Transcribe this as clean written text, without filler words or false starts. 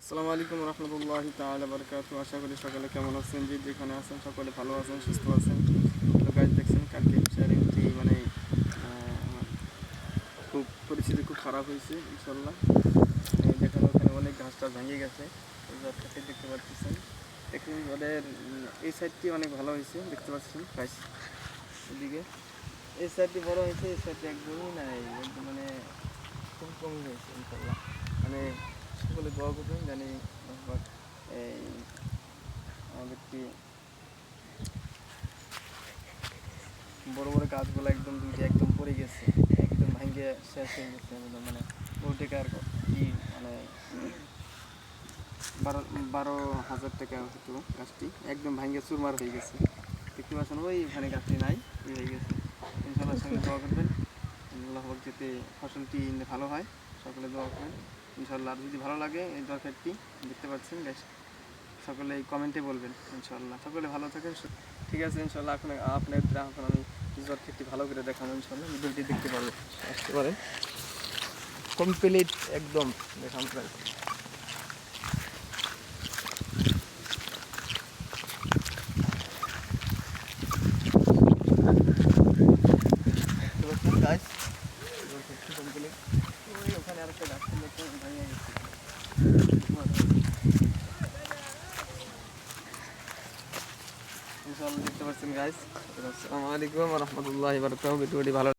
আসসালামু আলাইকুম রহমতুল্লাহি তাআলা বারাকাতুহু। আশা করি সকালে কেমন আছেন, যে যেখানে আছেন সকলে ভালো আছেন, সুস্থ আছেন। তো গাইজ দেখছেন কালকে ফিশারিংটি মানে আমার খুব পরিস্থিতি খুব খারাপ হয়েছে ইনশাল্লাহ। যেখানে ওখানে অনেক ঘাস টাস ভেঙে গেছে, খেতে দেখতে পাচ্ছেন। দেখুন ওদের এই সাইডটি অনেক ভালো হয়েছে, দেখতে পাচ্ছেন গাইজ। এদিকে এই সাইডটি বড় হয়েছে, এই সাইডটি একদমই নাই, একদম মানে খুব কমই হয়েছে ইনশাল্লাহ। মানে সকলে দোয়া করবেন জানি এই আমাদেরকে বড় বড় গাছগুলো একদম দুইটা একদম পড়ে গেছে, একদম ভাঙ্গে শেষ হয়ে গেছে। একদম মানে টাকার কি মানে 12,000 টাকা হতো গাছটি, একদম ভাঙ্গে চুরমার হয়ে গেছে। দেখতে পাচ্ছেন ওইখানে গাছটি নাই, ওই হয়ে গেছে। ইনশাল্লাহ সঙ্গে দোয়া করবেন আল্লাহ যাতে ফসলটি ভালো হয়, সকলে দোয়া করবেন ইনশাল্লাহ। আর যদি ভালো লাগে এই দরকারটি দেখতে পাচ্ছেন গাছ, সকলে এই কমেন্টে বলবেন ইনশাল্লাহ। সকলে ভালো থাকেন, ঠিক আছে ইনশাল্লাহ। এখন এখন আমি দরকারটি ভালো করে দেখাবো ইনশাল্লাহ, ভিডিওটি দেখতে পারবো আসতে পারেন কমপ্লিট একদম দেখান প্রায়। গাছ কমপ্লিট, ওখানে আরেকটা গাছ ভেঙে গেছে। ইনশাআল্লাহ দেখতে পাচ্ছেন গাইস। আসসালামু আলাইকুম ওয়া রাহমাতুল্লাহি ওয়া বারাকাতুহু। ভিডিওটি ভালো